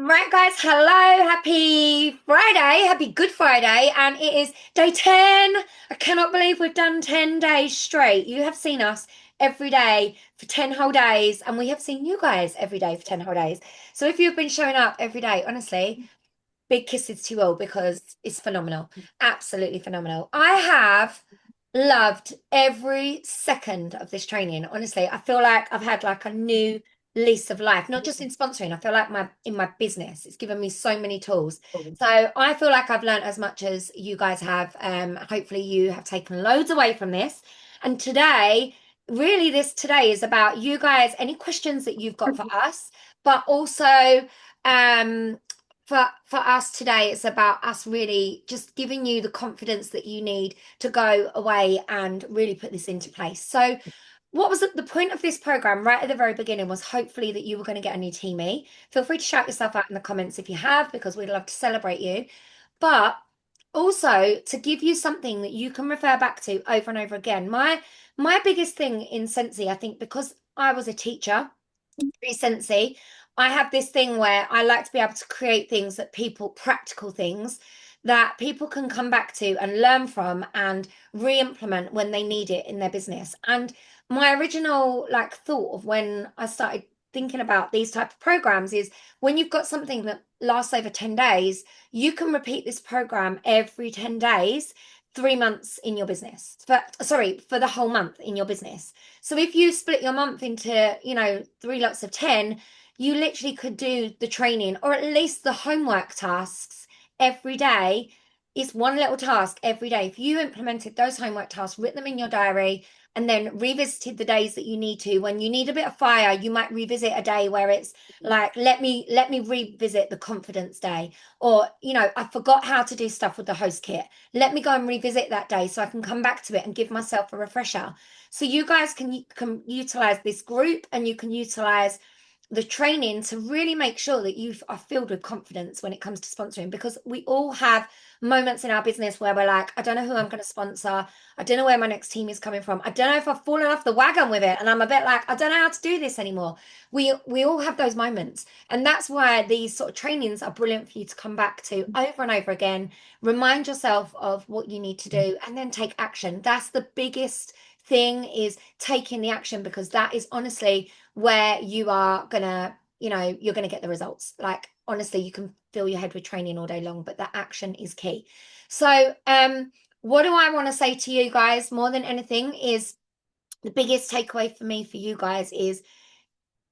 Right, guys, hello, happy Friday, happy Good Friday, and it is day 10. I cannot believe we've done 10 days straight. You have seen us every day for 10 whole days, and we have seen you guys every day for 10 whole days. So if you've been showing up every day, honestly, big kisses to you all because it's phenomenal, absolutely phenomenal. I have loved every second of this training. Honestly, I feel like I've had like a new lease of life, not just in sponsoring. I feel like my in my business, it's given me so many tools. So I feel like I've learned as much as you guys have. Hopefully you have taken loads away from this. And today, really, this today is about you guys, any questions that you've got for us, but also for us today, it's about us really just giving you the confidence that you need to go away and really put this into place. So, what was the point of this program right at the very beginning was hopefully that you were going to get a new teamie. Feel free to shout yourself out in the comments if you have, because we'd love to celebrate you. But also to give you something that you can refer back to over and over again. My biggest thing in Sensi, I think, because I was a teacher Sensi, I have this thing where I like to be able to create things that people, practical things that people can come back to and learn from and re-implement when they need it in their business. And my original like thought of when I started thinking about these type of programs is when you've got something that lasts over 10 days, you can repeat this program every 10 days, 3 months in your business. For the whole month in your business. So if you split your month into, 3 lots of 10, you literally could do the training or at least the homework tasks every day. It's one little task every day. If you implemented those homework tasks, written them in your diary, and then revisited the days that you need to, when you need a bit of fire, you might revisit a day where it's like, let me revisit the confidence day. Or, I forgot how to do stuff with the host kit. Let me go and revisit that day so I can come back to it and give myself a refresher. So you guys can utilize this group and you can utilize the training to really make sure that you are filled with confidence when it comes to sponsoring, because we all have moments in our business where we're like, I don't know who I'm going to sponsor. I don't know where my next team is coming from. I don't know if I've fallen off the wagon with it and I'm a bit like, I don't know how to do this anymore. We all have those moments. And that's why these sort of trainings are brilliant for you to come back to over and over again. Remind yourself of what you need to do and then take action. That's the biggest thing, is taking the action, because that is honestly where you are gonna, you're gonna get the results. Like honestly, you can fill your head with training all day long, but that action is key. So what do I want to say to you guys more than anything is the biggest takeaway for me for you guys is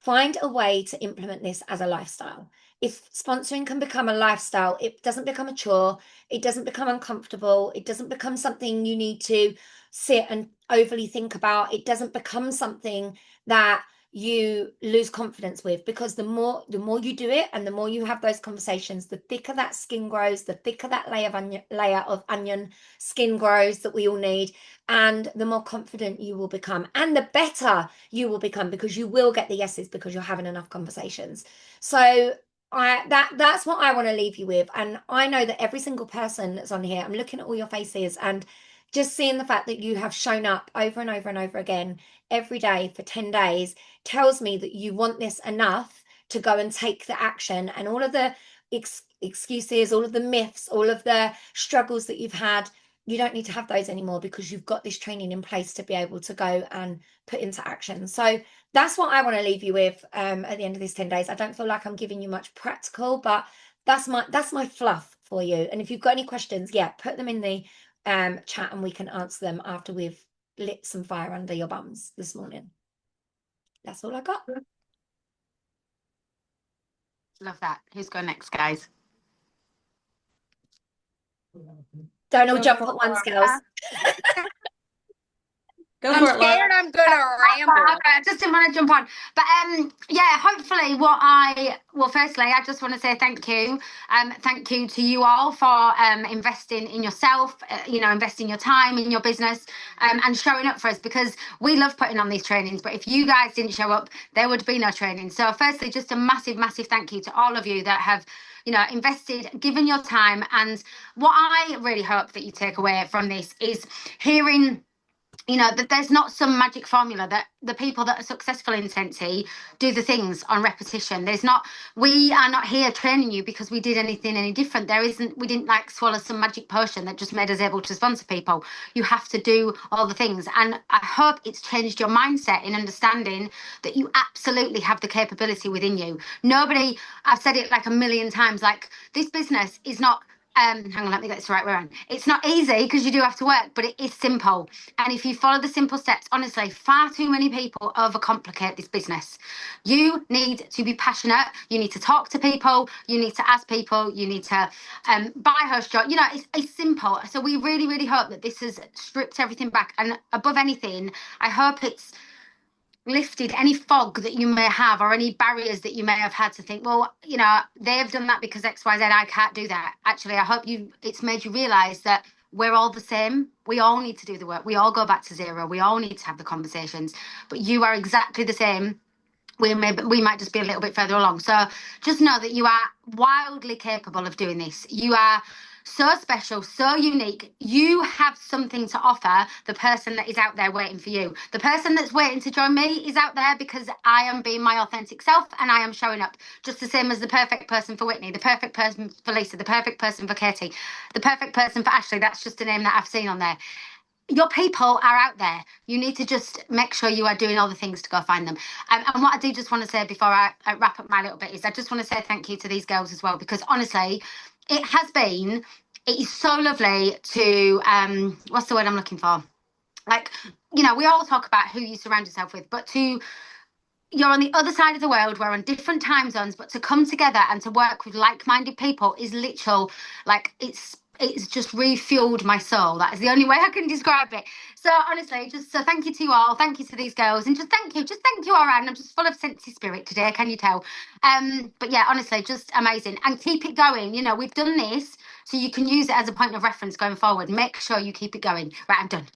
find a way to implement this as a lifestyle. If sponsoring can become a lifestyle, it doesn't become a chore, it doesn't become uncomfortable, it doesn't become something you need to sit and overly think about, it doesn't become something that you lose confidence with, because the more you do it and the more you have those conversations, the thicker that skin grows, the thicker that layer of onion skin grows that we all need, and the more confident you will become and the better you will become, because you will get the yeses because you're having enough conversations. So that's what I want to leave you with. And I know that every single person that's on here, I'm looking at all your faces and just seeing the fact that you have shown up over and over and over again every day for 10 days tells me that you want this enough to go and take the action, and all of the excuses, all of the myths, all of the struggles that you've had, you don't need to have those anymore, because you've got this training in place to be able to go and put into action. So that's what I want to leave you with at the end of these 10 days. I don't feel like I'm giving you much practical, but that's my fluff for you. And if you've got any questions, yeah, put them in the chat and we can answer them after we've lit some fire under your bums this morning. That's all I got. Love that. Who's going next, guys? Don't all jump at once, girls. I'm scared I'm gonna ramble. I just didn't want to jump on, but yeah, hopefully firstly I just want to say thank you to you all for investing in yourself, investing your time in your business, and showing up for us, because we love putting on these trainings, but if you guys didn't show up, there would be no training. So firstly, just a massive thank you to all of you that have invested, given your time. And what I really hope that you take away from this is hearing you know, that there's not some magic formula, that the people that are successful in Scentsy do the things on repetition. We are not here training you because we did anything any different. We didn't like swallow some magic potion that just made us able to sponsor people. You have to do all the things. And I hope it's changed your mindset in understanding that you absolutely have the capability within you. I've said it like a million times, like, this business is not, hang on, let me get this the right way around. It's not easy because you do have to work, but it is simple. And if you follow the simple steps, honestly, far too many people overcomplicate this business. You need to be passionate. You need to talk to people. You need to ask people. You need to buy Hush Joy. You know, it's simple. So we really, really hope that this has stripped everything back. And above anything, I hope it's lifted any fog that you may have, or any barriers that you may have had to think, well, you know, they've done that because XYZ, I can't do that. Actually, I hope it's made you realize that we're all the same. We all need to do the work. We all go back to zero. We all need to have the conversations, but you are exactly the same. We might just be a little bit further along. So just know that you are wildly capable of doing this. You are so special, so unique. You have something to offer the person that is out there waiting for you. The person that's waiting to join me is out there because I am being my authentic self and I am showing up, just the same as the perfect person for Whitney, the perfect person for Lisa, the perfect person for Katie, the perfect person for Ashley. That's just a name that I've seen on there. Your people are out there. You need to just make sure you are doing all the things to go find them. And what I do just want to say before I wrap up my little bit is I just want to say thank you to these girls as well, because honestly, it is so lovely to, what's the word I'm looking for? Like, you know, we all talk about who you surround yourself with, but you're on the other side of the world, we're on different time zones, but to come together and to work with like-minded people is literal, like, it's just refueled my soul. That is the only way I can describe it. So honestly, so thank you to you all, thank you to these girls, and just thank you all around. I'm just full of Scentsy spirit today, can you tell? But yeah, honestly, just amazing, and keep it going. You know, we've done this so you can use it as a point of reference going forward. Make sure you keep it going. Right, I'm done.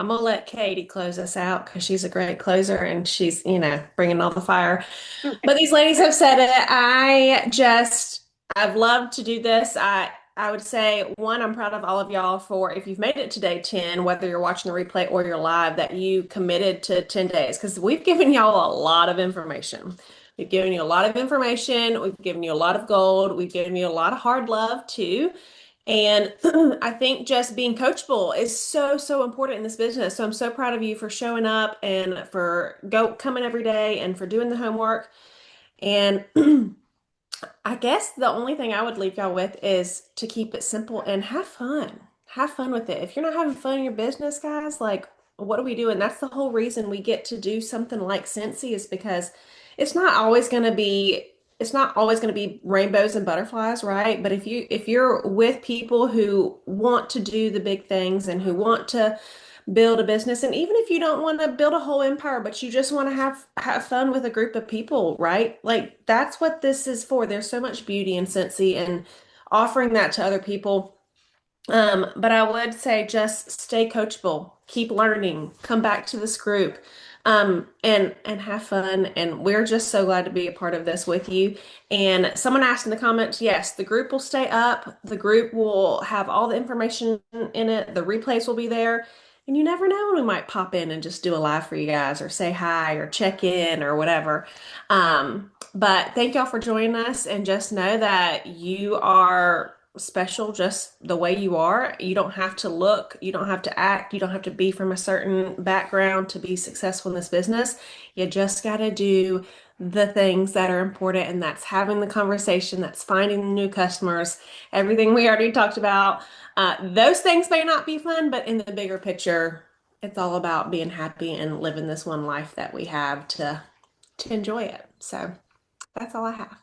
I'm gonna let Katie close us out because she's a great closer and she's, bringing all the fire. But these ladies have said it. I've loved to do this. I would say, one, I'm proud of all of y'all for, if you've made it to day 10, whether you're watching the replay or you're live, that you committed to 10 days, because we've given y'all a lot of information. We've given you a lot of information. We've given you a lot of gold. We've given you a lot of hard love too. And I think just being coachable is so, so important in this business. So I'm so proud of you for showing up and for coming every day and for doing the homework. And I guess the only thing I would leave y'all with is to keep it simple and have fun. Have fun with it. If you're not having fun in your business, guys, like, what do we do? And that's the whole reason we get to do something like Scentsy, is because it's not always going to be it's not always going to be rainbows and butterflies, right? But if you're with people who want to do the big things and who want to build a business, and even if you don't want to build a whole empire, but you just want to have fun with a group of people, right? Like, that's what this is for. There's so much beauty in Scentsy and offering that to other people. But I would say just stay coachable, keep learning, come back to this group, and have fun. And we're just so glad to be a part of this with you. And someone asked in the comments, yes, the group will stay up. The group will have all the information in it. The replays will be there. And you never know when we might pop in and just do a live for you guys, or say hi, or check in, or whatever. But thank y'all for joining us, and just know that you are special just the way you are. You don't have to look, you don't have to act, you don't have to be from a certain background to be successful in this business. You just got to do the things that are important, and that's having the conversation, that's finding new customers, everything we already talked about. Those things may not be fun, but in the bigger picture, it's all about being happy and living this one life that we have to enjoy it. So that's all I have.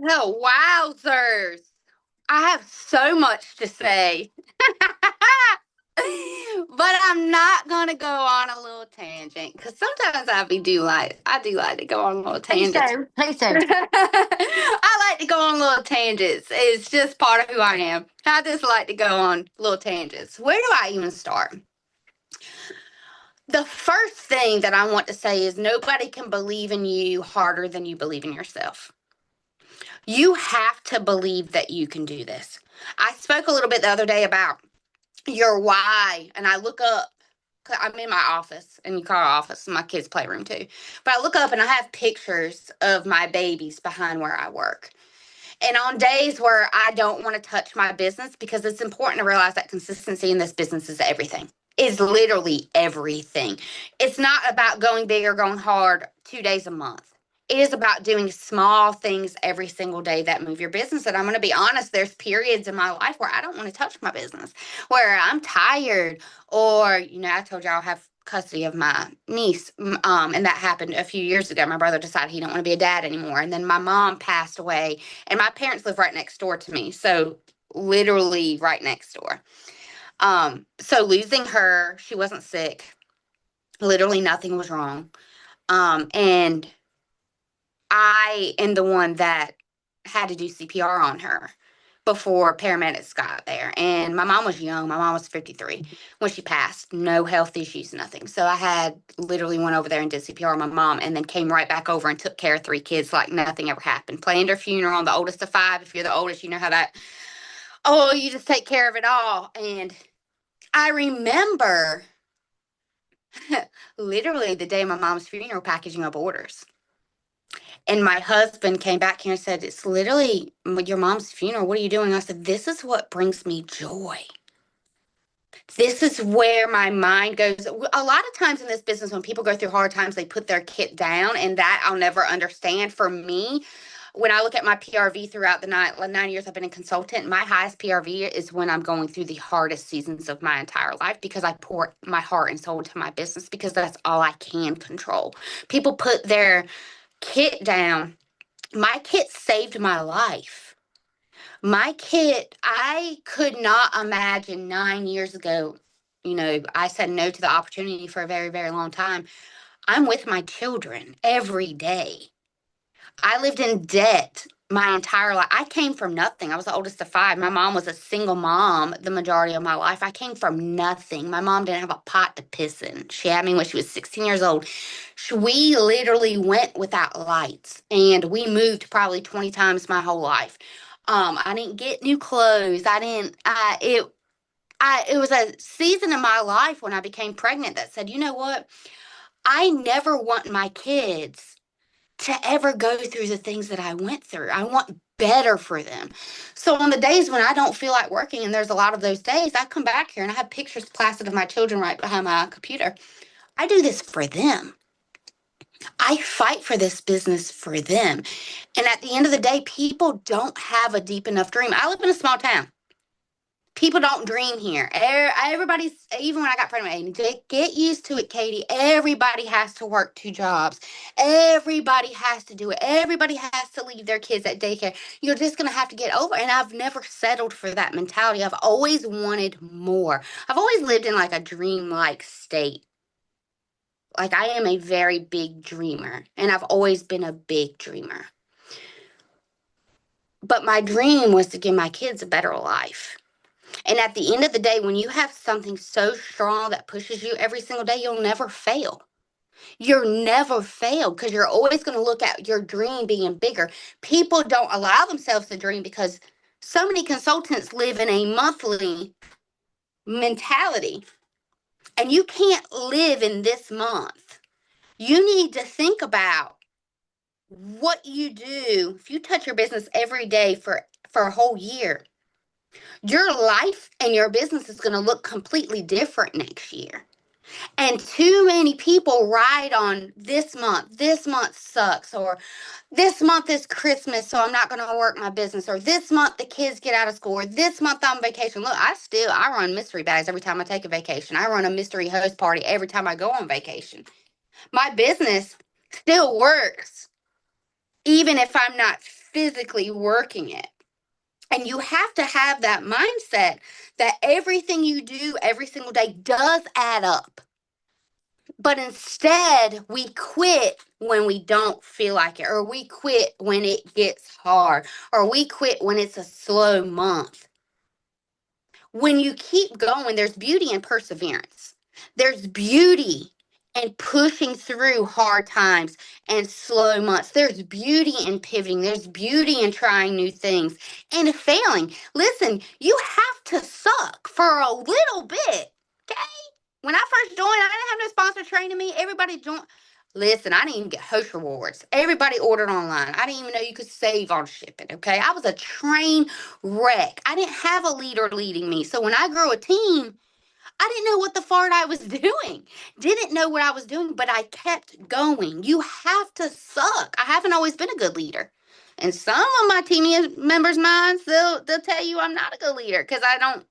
Oh, wowzers. I have so much to say. But I'm not gonna go on a little tangent, because sometimes I do like to go on little tangents. Please do. I like to go on little tangents. It's just part of who I am. I just like to go on little tangents. Where do I even start? The first thing that I want to say is nobody can believe in you harder than you believe in yourself. You have to believe that you can do this. I spoke a little bit the other day about your why, and I look up. I'm in my office, and you call our office my kids' playroom too. But I look up and I have pictures of my babies behind where I work. And on days where I don't want to touch my business, because it's important to realize that consistency in this business is everything. Is literally everything. It's not about going big or going hard 2 days a month. It is about doing small things every single day that move your business. And I'm going to be honest, there's periods in my life where I don't want to touch my business, where I'm tired, or, I told y'all I have custody of my niece. And that happened a few years ago. My brother decided he didn't want to be a dad anymore. And then my mom passed away, and my parents live right next door to me. So literally right next door. So losing her, she wasn't sick. Literally nothing was wrong. And I am the one that had to do CPR on her before paramedics got there. And my mom was young. My mom was 53 when she passed. No health issues, nothing. So I had literally went over there and did CPR on my mom, and then came right back over and took care of 3 kids like nothing ever happened. Planned her funeral, the oldest of 5. If you're the oldest, you know how that, you just take care of it all. And I remember literally the day of my mom's funeral packaging up orders. And my husband came back here and said, "It's literally your mom's funeral. What are you doing?" I said, "This is what brings me joy. This is where my mind goes." A lot of times in this business, when people go through hard times, they put their kit down, and that I'll never understand. For me, when I look at my PRV throughout the 9 years I've been a consultant, my highest PRV is when I'm going through the hardest seasons of my entire life, because I pour my heart and soul into my business, because that's all I can control. People put their kit down. My kit saved my life. My kit, I could not imagine 9 years ago. I said no to the opportunity for a very, very long time. I'm with my children every day. I lived in debt my entire life. I came from nothing. I was the oldest of 5. My mom was a single mom the majority of my life. I came from nothing. My mom didn't have a pot to piss in. She had me when she was 16 years old. We literally went without lights, and we moved probably 20 times my whole life. I didn't get new clothes. It was a season in my life when I became pregnant that said, you know what? I never want my kids to ever go through the things that I went through. I want better for them. So on the days when I don't feel like working, and there's a lot of those days, I come back here and I have pictures plastered of my children right behind my computer. I do this for them. I fight for this business for them. And at the end of the day, people don't have a deep enough dream. I live in a small town. People don't dream here. Everybody's, even when I got pregnant, get used to it, Katie. Everybody has to work 2 jobs. Everybody has to do it. Everybody has to leave their kids at daycare. You're just going to have to get over. And I've never settled for that mentality. I've always wanted more. I've always lived in like a dream-like state. Like, I am a very big dreamer, and I've always been a big dreamer. But my dream was to give my kids a better life. And at the end of the day, when you have something so strong that pushes you every single day, you'll never fail. You'll never fail, because you're always going to look at your dream being bigger. People don't allow themselves to dream because so many consultants live in a monthly mentality. And you can't live in this month. You need to think about what you do. If you touch your business every day for a whole year, your life and your business is going to look completely different next year. And too many people ride on this month sucks, or this month is Christmas, so I'm not going to work my business, or this month the kids get out of school, or this month I'm on vacation. Look, I run mystery bags every time I take a vacation. I run a mystery host party every time I go on vacation. My business still works, even if I'm not physically working it. And you have to have that mindset that everything you do every single day does add up. But instead, we quit when we don't feel like it, or we quit when it gets hard, or we quit when it's a slow month. When you keep going, there's beauty in perseverance. There's beauty and pushing through hard times and slow months. There's beauty in pivoting. There's beauty in trying new things and failing. Listen, you have to suck for a little bit, okay? When I first joined, I didn't have no sponsor training me. Everybody joined. Listen, I didn't even get host rewards. Everybody ordered online. I didn't even know you could save on shipping, okay? I was a train wreck. I didn't have a leader leading me. So when I grew a team, I didn't know what the fart I was doing. Didn't know what I was doing, but I kept going. You have to suck. I haven't always been a good leader. And some of my team members' minds, they'll tell you I'm not a good leader because I don't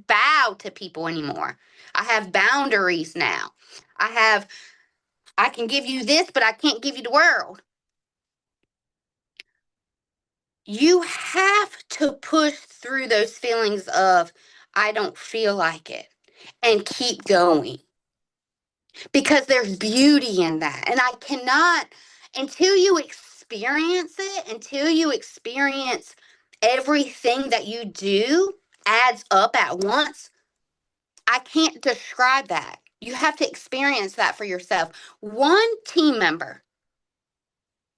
bow to people anymore. I have boundaries now. I can give you this, but I can't give you the world. You have to push through those feelings of, I don't feel like it, and keep going. Because there's beauty in that. And I cannot, until you experience it, until you experience everything that you do adds up at once, I can't describe that. You have to experience that for yourself. One team member,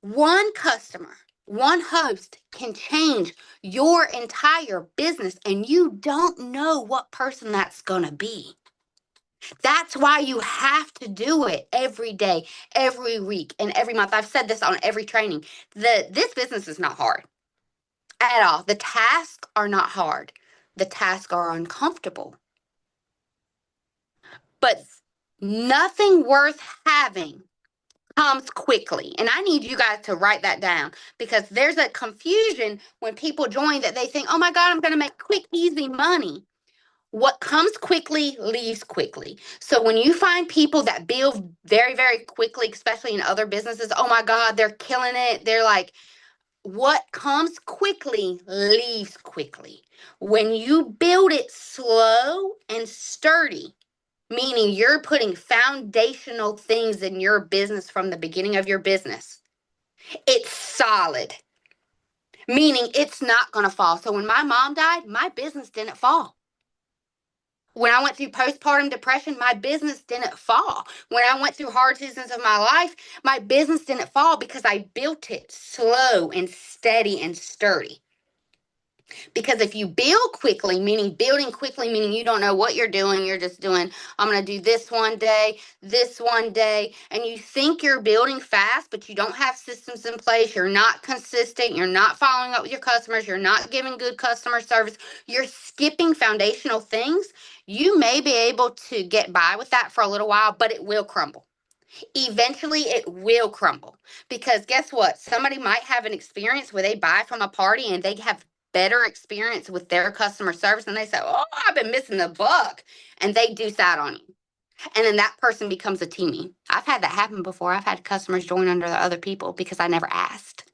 one customer, one host can change your entire business, and you don't know what person that's going to be. That's why you have to do it every day, every week, and every month. I've said this on every training. This business is not hard at all. The tasks are not hard. The tasks are uncomfortable. But nothing worth having comes quickly. And I need you guys to write that down, because there's a confusion when people join that they think, oh my God, I'm going to make quick, easy money. What comes quickly leaves quickly. So when you find people that build very, very quickly, especially in other businesses, oh my God, they're killing it. They're like, what comes quickly leaves quickly. When you build it slow and sturdy, meaning you're putting foundational things in your business from the beginning of your business, it's solid, meaning it's not going to fall. So when my mom died, my business didn't fall. When I went through postpartum depression, my business didn't fall. When I went through hard seasons of my life, my business didn't fall because I built it slow and steady and sturdy. Because if you build quickly, meaning building quickly, meaning you don't know what you're doing, you're just doing, I'm going to do this one day, and you think you're building fast, but you don't have systems in place, you're not consistent, you're not following up with your customers, you're not giving good customer service, you're skipping foundational things, you may be able to get by with that for a little while, but it will crumble. Eventually it will crumble, because guess what? Somebody might have an experience where they buy from a party and they have better experience with their customer service, and they say, oh, I've been missing the buck, and they deuce that on you, and then that person becomes a teamie. I've had that happen before. I've had customers join under the other people because I never asked.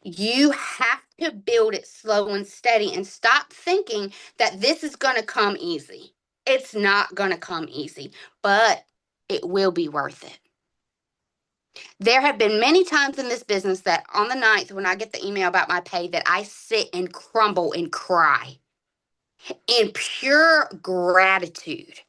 You have to build it slow and steady, and stop thinking that this is going to come easy. It's not going to come easy, but it will be worth it. There have been many times in this business that on the 9th, when I get the email about my pay, that I sit and crumble and cry in pure gratitude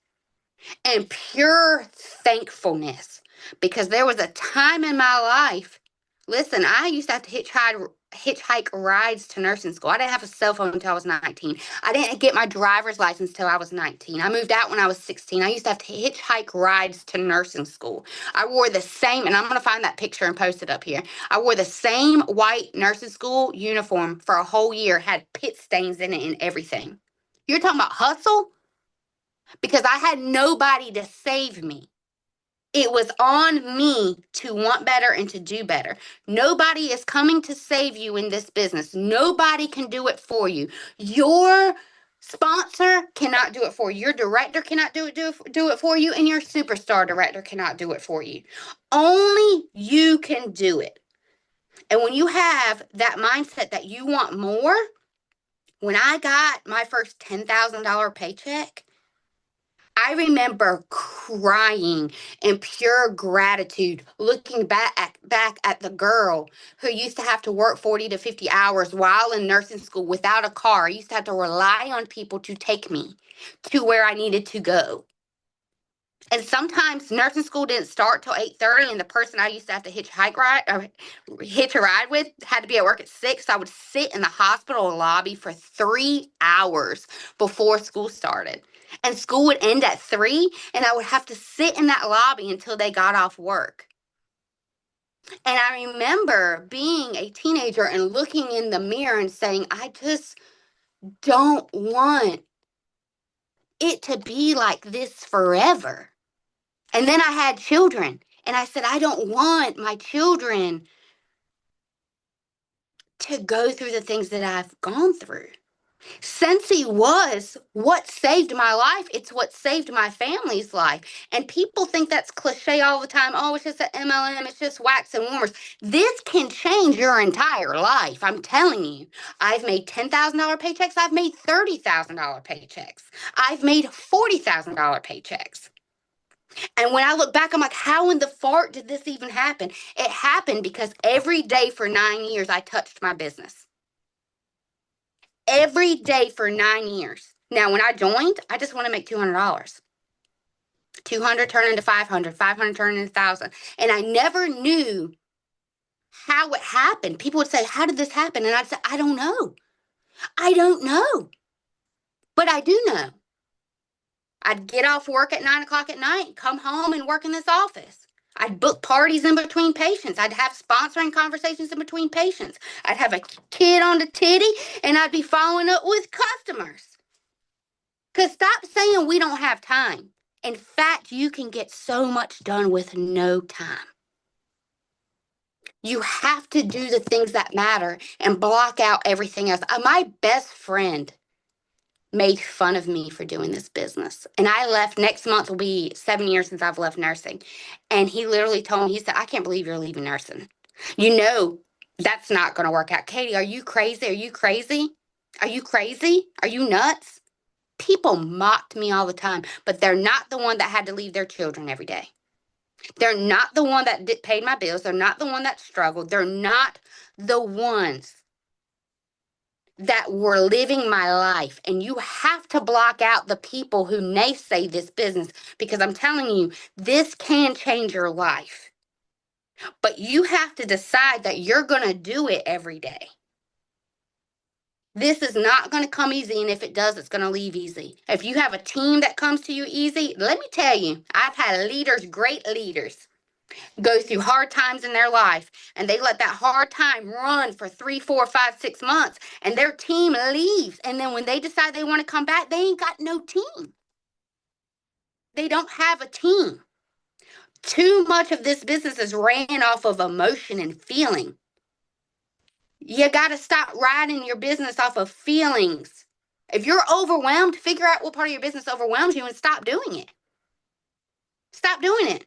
and pure thankfulness, because there was a time in my life. Listen, I used to have to hitchhike rides to nursing school. I didn't have a cell phone until I was 19. I didn't get my driver's license until I was 19. I moved out when I was 16. I used to have to hitchhike rides to nursing school. I wore the same, and I'm going to find that picture and post it up here. I wore the same white nursing school uniform for a whole year, had pit stains in it and everything. You're talking about hustle? Because I had nobody to save me. It was on me to want better and to do better. Nobody is coming to save you in this business. Nobody can do it for you. Your sponsor cannot do it for you. Your director cannot do it for you, and your superstar director cannot do it for you. Only you can do it. And when you have that mindset that you want more, when I got my first $10,000 paycheck, I remember crying in pure gratitude, looking back at the girl who used to have to work 40 to 50 hours while in nursing school without a car. I used to have to rely on people to take me to where I needed to go. And sometimes nursing school didn't start till 8:30, and the person I used to have to hitch a ride with had to be at work at 6. So I would sit in the hospital lobby for 3 hours before school started. And school would end at 3, and I would have to sit in that lobby until they got off work. And I remember being a teenager and looking in the mirror and saying, I just don't want it to be like this forever. And then I had children, and I said, I don't want my children to go through the things that I've gone through. Scentsy was what saved my life. It's what saved my family's life. And people think that's cliche all the time. Oh, it's just an MLM. It's just wax and warmers. This can change your entire life. I'm telling you. I've made $10,000 paychecks. I've made $30,000 paychecks. I've made $40,000 paychecks. And when I look back, I'm like, how in the fart did this even happen? It happened because every day for 9 years, I touched my business. Every day for 9 years. Now, when I joined, I just want to make $200. 200 turned into 500, 500 turned into 1,000. And I never knew how it happened. People would say, how did this happen? And I'd say, I don't know. I don't know. But I do know. I'd get off work at 9 o'clock at night, come home and work in this office. I'd book parties in between patients. I'd have sponsoring conversations in between patients. I'd have a kid on the titty, and I'd be following up with customers. Because stop saying we don't have time. In fact, you can get so much done with no time. You have to do the things that matter and block out everything else. My best friend made fun of me for doing this business. And I left, next month will be 7 years since I've left nursing. And he literally told me, he said, I can't believe you're leaving nursing. You know, that's not going to work out. Katie, are you crazy? Are you crazy? Are you crazy? Are you nuts? People mocked me all the time, but they're not the one that had to leave their children every day. They're not the one that paid my bills. They're not the one that struggled. They're not the ones that were living my life. And you have to block out the people who naysay this business, because I'm telling you, this can change your life. But you have to decide that you're going to do it every day. This is not going to come easy, and if it does, it's going to leave easy. If you have a team that comes to you easy, let me tell you, I've had leaders, great leaders, go through hard times in their life, and they let that hard time run for 3, 4, 5, 6 months, and their team leaves. And then when they decide they want to come back, they ain't got no team. They don't have a team. Too much of this business is ran off of emotion and feeling. You got to stop riding your business off of feelings. If you're overwhelmed, figure out what part of your business overwhelms you and stop doing it. Stop doing it.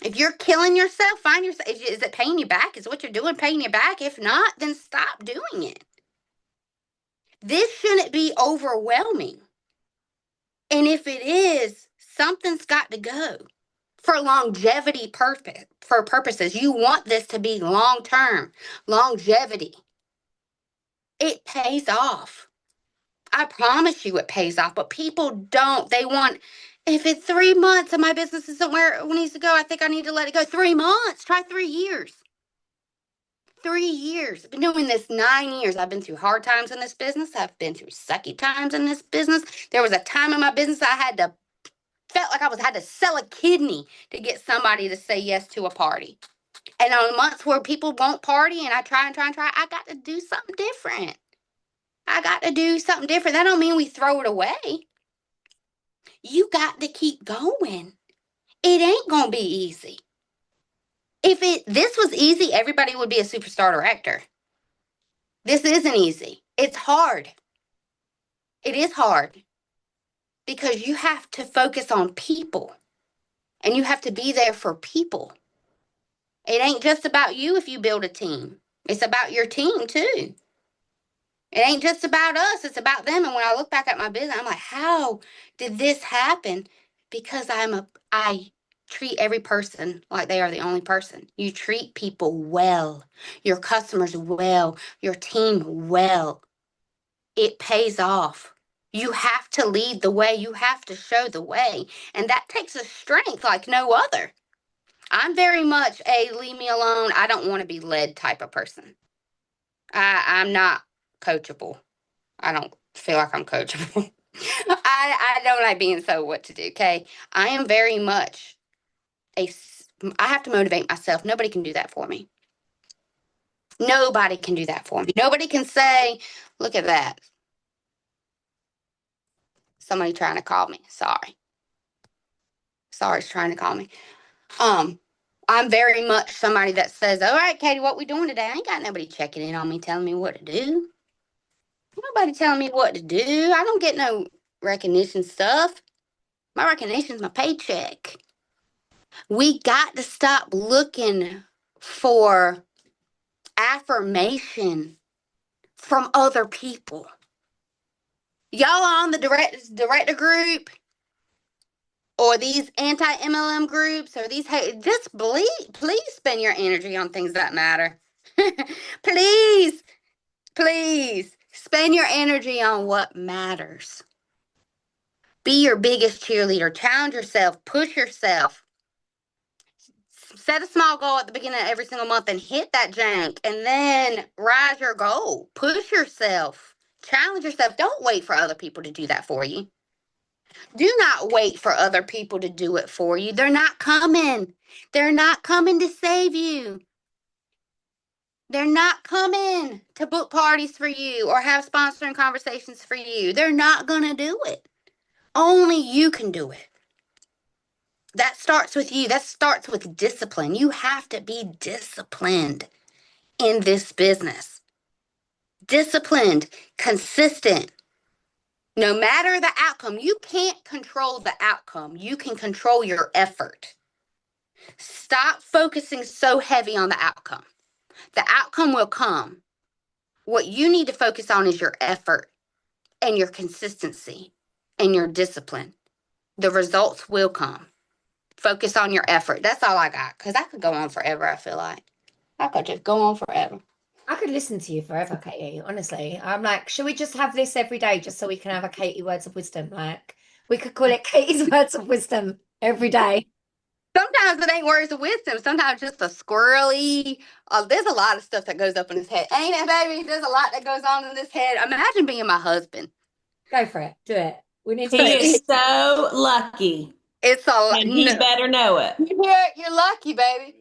If you're killing yourself, find yourself. Is it paying you back? Is what you're doing paying you back? If not, then stop doing it. This shouldn't be overwhelming. And if it is, something's got to go. For longevity purposes, you want this to be long-term, longevity. It pays off. I promise you it pays off, but people don't. They want, if it's 3 months and my business isn't where it needs to go, I think I need to let it go. 3 months, try 3 years. 3 years. I've been doing this 9 years. I've been through hard times in this business. I've been through sucky times in this business. There was a time in my business I felt like I had to sell a kidney to get somebody to say yes to a party. And on months where people won't party and I try, I got to do something different. That don't mean we throw it away. You got to keep going. It ain't going to be easy. If this was easy, everybody would be a superstar director. This isn't easy. It's hard. It is hard. Because you have to focus on people. And you have to be there for people. It ain't just about you if you build a team. It's about your team too. It ain't just about us. It's about them. And when I look back at my business, I'm like, how did this happen Because I treat every person like they are the only person. You treat people well, your customers well, your team well. It pays off. You have to lead the way. You have to show the way. And that takes a strength like no other. I'm very much a leave me alone, I don't want to be led type of person. I'm not coachable. I don't feel like I'm coachable. I don't like being told what to do, okay? I am very much I have to motivate myself. Nobody can do that for me. Nobody can do that for me. Nobody can say, look at that. Somebody trying to call me. Sorry's trying to call me. I'm very much somebody that says, all right, Katie, what we doing today? I ain't got nobody checking in on me, telling me what to do. Nobody telling me what to do. I don't get no recognition stuff. My recognition's my paycheck. We got to stop looking for affirmation from other people. Y'all on the director group or these anti-MLM groups or these, just please spend your energy on things that matter. Please spend your energy on what matters. Be your biggest cheerleader. Challenge yourself. Push yourself. Set a small goal at the beginning of every single month and hit that jank, and then rise your goal. Push yourself. Challenge yourself. Don't wait for other people to do that for you. Do not wait for other people to do it for you. They're not coming. They're not coming to save you. They're not coming to book parties for you or have sponsoring conversations for you. They're not going to do it. Only you can do it. That starts with you. That starts with discipline. You have to be disciplined in this business. Disciplined, consistent. No matter the outcome, you can't control the outcome. You can control your effort. Stop focusing so heavy on the outcome. The outcome will come. What you need to focus on is your effort and your consistency and your discipline. The results will come. Focus on your effort. That's all I got. Because I could go on forever, I feel like. I could just go on forever. I could listen to you forever, Katie, honestly. I'm like, should we just have this every day just so we can have a Katie Words of Wisdom? Like, we could call it Katie's Words of Wisdom every day. Sometimes it ain't words of wisdom. Sometimes just a squirrely. There's a lot of stuff that goes up in his head. Ain't it, baby? There's a lot that goes on in his head. Imagine being my husband. Go for it. Do it. We need to. He is so lucky. It's a And he better know it. You're lucky, baby.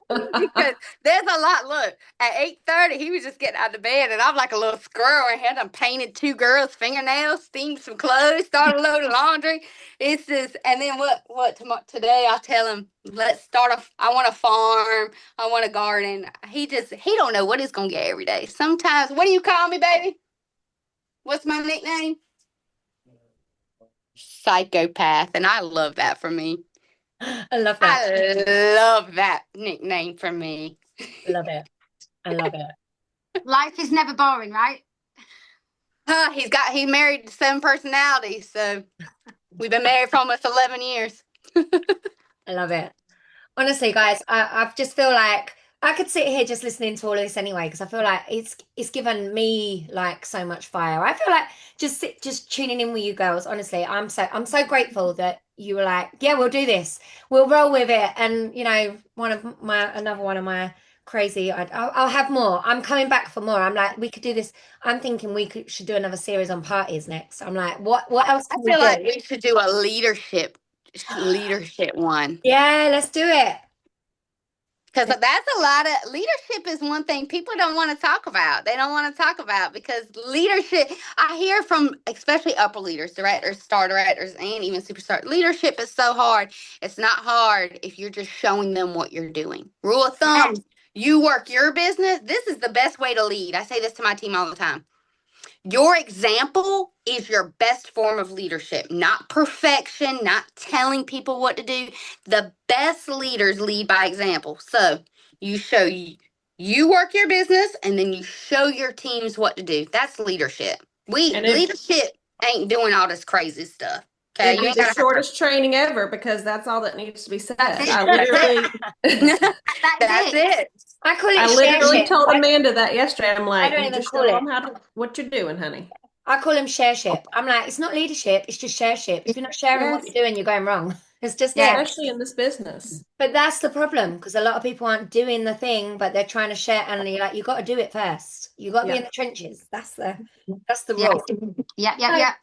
Because there's a lot. Look, at 8:30, he was just getting out of bed, and I'm like a little squirrel and had him painted 2 girls' fingernails, steamed some clothes, started a load of laundry. It's just, and then today I'll tell him, let's start I want a farm, I want a garden. He don't know what he's gonna get every day. Sometimes, what do you call me, baby? What's my nickname? Psychopath, and I love that for me. I love that. I love that nickname for me. I love it. I love it. Life is never boring, right? He's married to 7 personalities, so we've been married for almost 11 years. I love it. Honestly, guys, I just feel like I could sit here just listening to all of this anyway, because I feel like it's given me like so much fire. I feel like just tuning in with you girls. Honestly, I'm so grateful that you were like, yeah, we'll do this. We'll roll with it. And you know, another one of my crazy. I'll have more. I'm coming back for more. I'm like, we could do this. I'm thinking should do another series on parties next. I'm like, what else? I feel like we should do a leadership one. Yeah, let's do it. Because that's a lot of leadership is one thing people don't want to talk about. They don't want to talk about because leadership, I hear from especially upper leaders, directors, star directors, and even superstar. Leadership is so hard. It's not hard if you're just showing them what you're doing. Rule of thumb, you work your business. This is the best way to lead. I say this to my team all the time. Your example is your best form of leadership, not perfection, not telling people what to do. The best leaders lead by example. So you show you work your business and then you show your teams what to do. That's leadership. Leadership ain't doing all this crazy stuff. Okay, It'd you be ain't the gotta shortest training ever because that's all that needs to be said. That's it. I literally, That's it. I call it I share literally ship. told Amanda that yesterday. I'm I like, don't you even just call show it. them what you're doing, honey. I call them share ship. I'm like, it's not leadership, it's just share ship. If you're not sharing what Yes, you're doing, you're going wrong. It's just Yeah. it. especially in this business. But that's the problem because a lot of people aren't doing the thing, but they're trying to share, and you're like, you got to do it first. You got to be Yeah. in the trenches. That's the Yeah. rule. Yeah.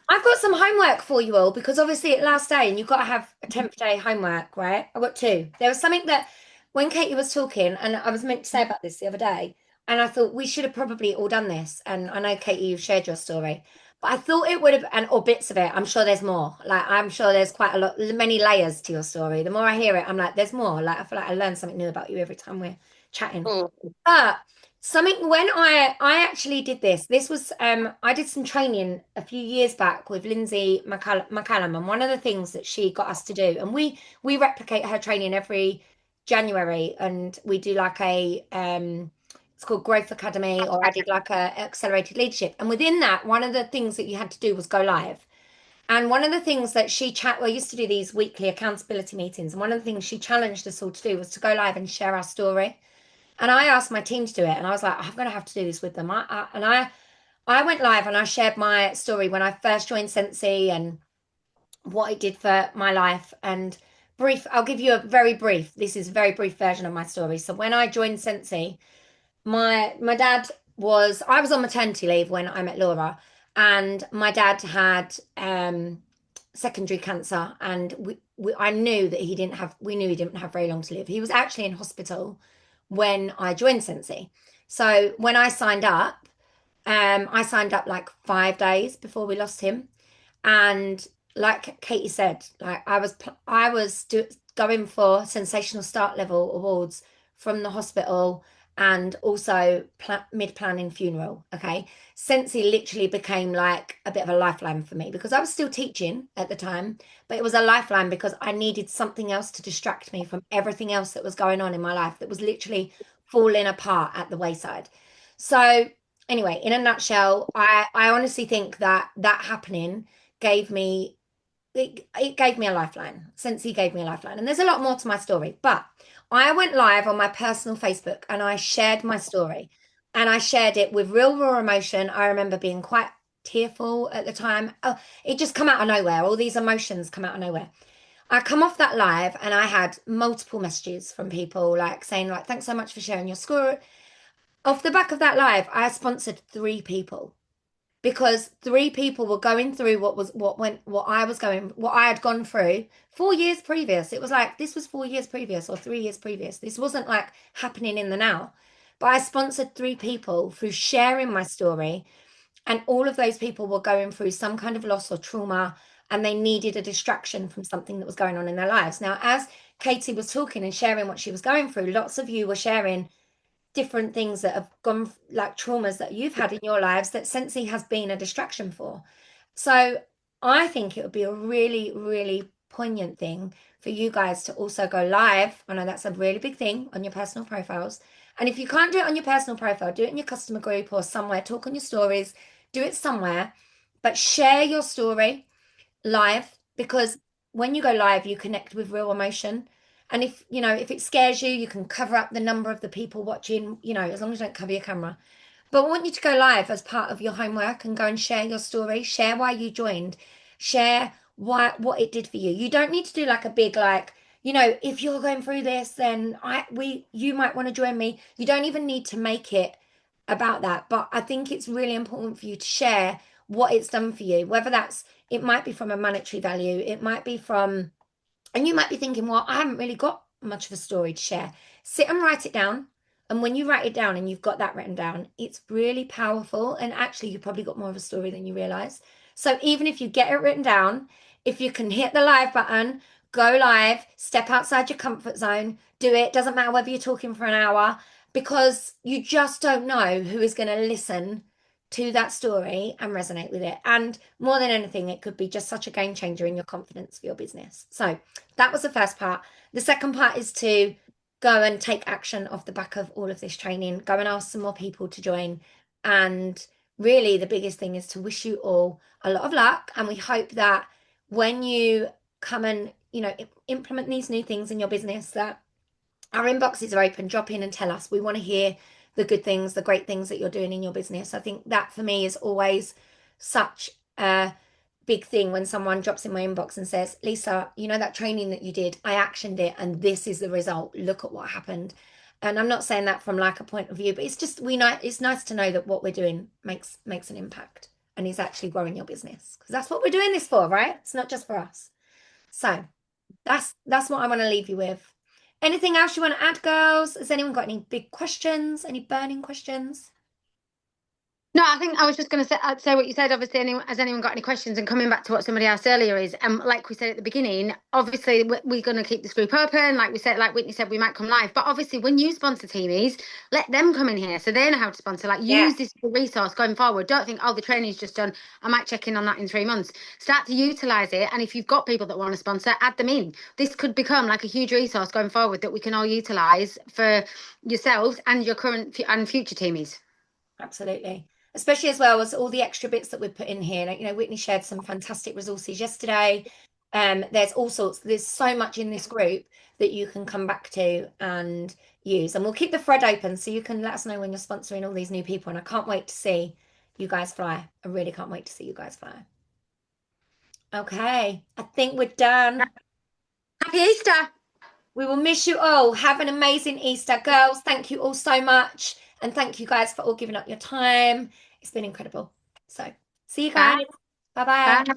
I've got some homework for you all because obviously it's last day and you've got to have a 10th day homework, right? I've got two. There was something that when Katie was talking, and I was meant to say about this the other day, and I thought we should have probably all done this. And I know, Katie, you've shared your story, but I thought it would have, or bits of it. I'm sure there's more. Like, I'm sure there's quite a lot, many layers to your story. The more I hear it, I'm like, there's more. Like, I feel like I learn something new about you every time we're chatting. Cool. But something when I actually did this was I did some training a few years back with Lindsay McCallum, and one of the things that she got us to do, and we replicate her training every January, and we do like a it's called Growth Academy, or I did like a accelerated leadership, and within that, one of the things that you had to do was go live. And one of the things that I used to do these weekly accountability meetings, and one of the things she challenged us all to do was to go live and share our story. And I asked my team to do it, and I was like, I'm going to have to do this with them. I went live and I shared my story when I first joined Sensi and what it did for my life. And brief, I'll give you a very brief. This is a very brief version of my story. So when I joined Sensi, my dad I was on maternity leave when I met Laura, and my dad had secondary cancer, and I knew that we knew he didn't have very long to live. He was actually in hospital when I joined Sensi. So when I signed up like 5 days before we lost him. And like Katie said, like I was going for sensational start level awards from the hospital, and also mid-planning funeral. Okay. Sensi literally became like a bit of a lifeline for me because I was still teaching at the time, but it was a lifeline because I needed something else to distract me from everything else that was going on in my life that was literally falling apart at the wayside. So anyway, in a nutshell, I honestly think that happening gave me it gave me a lifeline. Sensi gave me a lifeline. And there's a lot more to my story, but I went live on my personal Facebook and I shared my story, and I shared it with real raw emotion. I remember being quite tearful at the time. Oh, it just come out of nowhere. All these emotions come out of nowhere. I come off that live and I had multiple messages from people like saying like, thanks so much for sharing your story. Off the back of that live, I sponsored 3 people because 3 people were going through what I had gone through 4 years previous. It was like this was 4 years previous or 3 years previous. This wasn't like happening in the now. But I sponsored 3 people through sharing my story, and all of those people were going through some kind of loss or trauma, and they needed a distraction from something that was going on in their lives. Now, as Katie was talking and sharing what she was going through, lots of you were sharing different things that have gone, like traumas that you've had in your lives that Sensi has been a distraction for. So I think it would be a really, really poignant thing for you guys to also go live. I know that's a really big thing on your personal profiles. And if you can't do it on your personal profile, do it in your customer group or somewhere, talk on your stories, do it somewhere, but share your story live, because when you go live, you connect with real emotion. And if it scares you, you can cover up the number of the people watching, as long as you don't cover your camera. But I want you to go live as part of your homework and go and share your story, share why you joined, share what it did for you. You don't need to do like a big, like, if you're going through this, then you might want to join me. You don't even need to make it about that. But I think it's really important for you to share what it's done for you, whether it might be from a monetary value, it might be from, and you might be thinking, well, I haven't really got much of a story to share. Sit and write it down. And when you write it down and you've got that written down, it's really powerful. And actually, you've probably got more of a story than you realize. So even if you get it written down, if you can hit the live button, go live, step outside your comfort zone, do it. Doesn't matter whether you're talking for an hour, because you just don't know who is going to listen to that story and resonate with it. And more than anything, it could be just such a game changer in your confidence for your business. So that was the first part. The second part is to go and take action off the back of all of this training, go and ask some more people to join. And really the biggest thing is to wish you all a lot of luck. And we hope that when you come and, implement these new things in your business, that our inboxes are open. Drop in and tell us. We want to hear the good things, the great things that you're doing in your business. I think that for me is always such a big thing when someone drops in my inbox and says, Lisa, that training that you did, I actioned it and this is the result. Look at what happened. And I'm not saying that from like a point of view, but it's just it's nice to know that what we're doing makes an impact and is actually growing your business, because that's what we're doing this for, right? It's not just for us. So that's what I want to leave you with. Anything else you want to add, girls? Has anyone got any big questions? Any burning questions? No, I think I was just going to say what you said. Obviously, has anyone got any questions? And coming back to what somebody asked earlier is, like we said at the beginning, obviously we're going to keep this group open. Like we said, like Whitney said, we might come live. But obviously, when you sponsor teamies, let them come in here so they know how to sponsor. Like use this resource going forward. Don't think, oh, the training's just done, I might check in on that in 3 months. Start to utilize it. And if you've got people that want to sponsor, add them in. This could become like a huge resource going forward that we can all utilize for yourselves and your current and future teamies. Absolutely. Especially as well as all the extra bits that we put in here. Like, Whitney shared some fantastic resources yesterday. There's so much in this group that you can come back to and use. And we'll keep the thread open so you can let us know when you're sponsoring all these new people. And I can't wait to see you guys fly. I really can't wait to see you guys fly. Okay, I think we're done. Happy Easter. We will miss you all. Have an amazing Easter. Girls, thank you all so much. And thank you guys for all giving up your time. It's been incredible. So see you guys. Bye-bye. Bye.